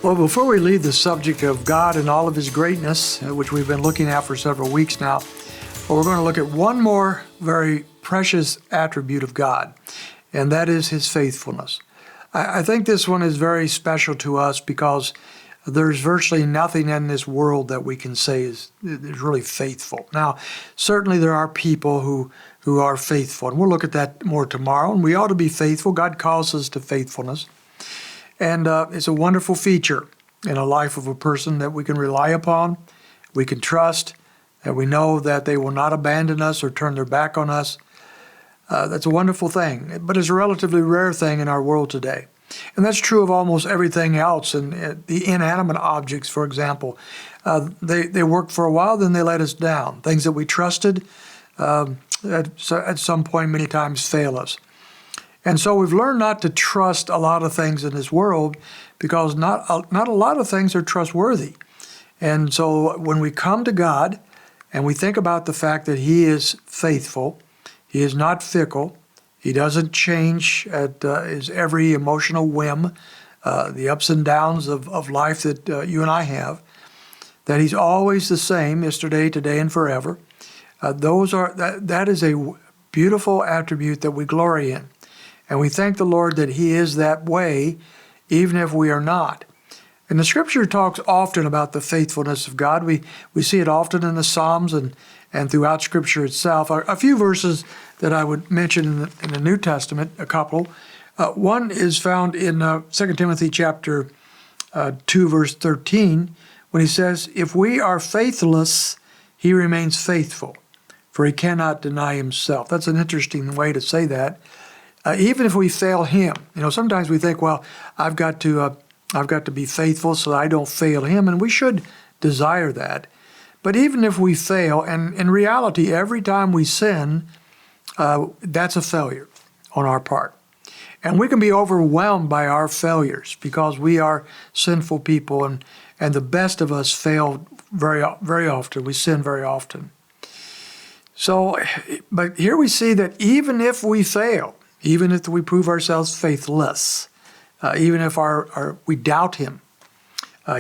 Well, before we leave the subject of God and all of His greatness, which we've been looking at for several weeks now, we're going to look at one more very precious attribute of God, and that is His faithfulness. I think this one is very special to us because there's virtually nothing in this world that we can say is really faithful. Now, certainly there are people who are faithful, and we'll look at that more tomorrow, and we ought to be faithful. God calls us to faithfulness. And it's a wonderful feature in a life of a person that we can rely upon, we can trust, and we know that they will not abandon us or turn their back on us. That's a wonderful thing, but it's a relatively rare thing in our world today. And that's true of almost everything else. And the inanimate objects, for example, they work for a while, then they let us down. Things that we trusted at some point many times fail us. And so we've learned not to trust a lot of things in this world because not a lot of things are trustworthy. And so when we come to God and we think about the fact that He is faithful, He is not fickle, He doesn't change at His every emotional whim, the ups and downs of life that you and I have, that He's always the same yesterday, today, and forever. That is a beautiful attribute that we glory in. And we thank the Lord that He is that way, even if we are not. And the Scripture talks often about the faithfulness of God. We see it often in the Psalms and throughout Scripture itself. A few verses that I would mention in the New Testament, a couple. One is found in 2 Timothy chapter 2, verse 13, when he says, "If we are faithless, He remains faithful, for He cannot deny Himself." That's an interesting way to say that. Even if we fail Him, sometimes we think, well, I've got to be faithful so that I don't fail Him, and we should desire that. But even if we fail, and in reality, every time we sin, that's a failure on our part. And we can be overwhelmed by our failures because we are sinful people, and the best of us fail very, very often. We sin very often. So, but here we see that even if we fail, even if we prove ourselves faithless, even if we doubt Him,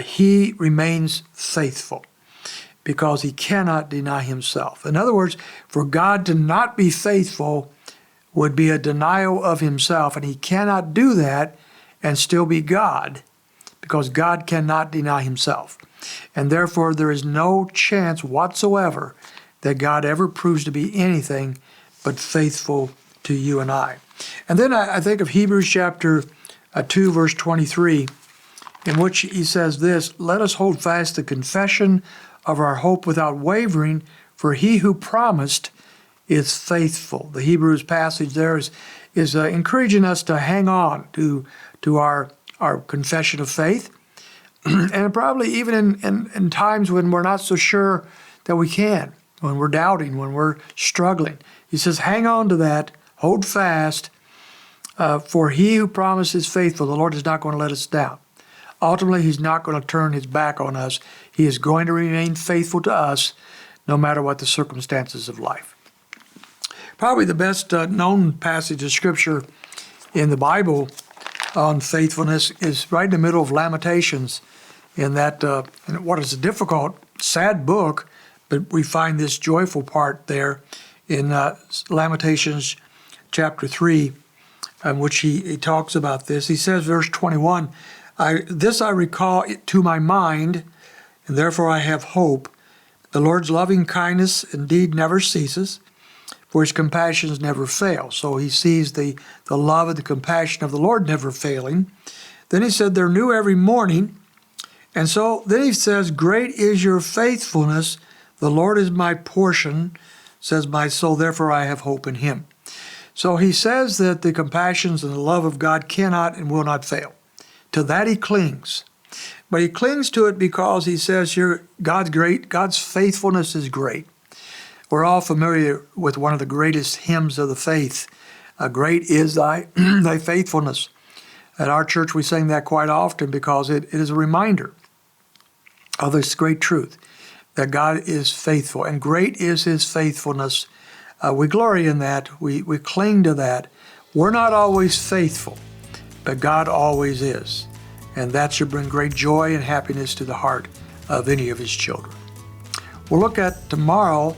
He remains faithful because He cannot deny Himself. In other words, for God to not be faithful would be a denial of Himself, and He cannot do that and still be God because God cannot deny Himself. And therefore, there is no chance whatsoever that God ever proves to be anything but faithful to you and I. And then I think of Hebrews chapter 2, verse 23, in which he says this, "Let us hold fast the confession of our hope without wavering, for He who promised is faithful." The Hebrews passage there is encouraging us to hang on to our confession of faith, and probably even in times when we're not so sure that we can, when we're doubting, when we're struggling. He says, hang on to that. Hold fast, for He who promised is faithful. The Lord is not going to let us down. Ultimately, He's not going to turn His back on us. He is going to remain faithful to us no matter what the circumstances of life. Probably the best known passage of Scripture in the Bible on faithfulness is right in the middle of Lamentations, in that in what is a difficult, sad book, but we find this joyful part there in Lamentations chapter 3, in which he talks about this. He says, verse 21, This I recall to my mind, and therefore I have hope. The Lord's loving kindness indeed never ceases, for His compassions never fail." So he sees the love and the compassion of the Lord never failing. Then he said, "They're new every morning." And so then he says, "Great is your faithfulness. The Lord is my portion, says my soul, therefore I have hope in Him." So he says that the compassions and the love of God cannot and will not fail. To that he clings. But he clings to it because he says here, God's great, God's faithfulness is great. We're all familiar with one of the greatest hymns of the faith. Great is thy faithfulness. At our church we sing that quite often because it is a reminder of this great truth, that God is faithful, and great is His faithfulness. We glory in that. We cling to that. We're not always faithful, but God always is. and that should bring great joy and happiness to the heart of any of his children. We'll look at tomorrow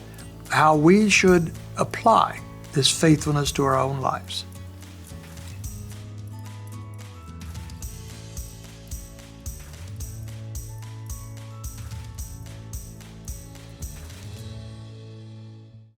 how we should apply this faithfulness to our own lives.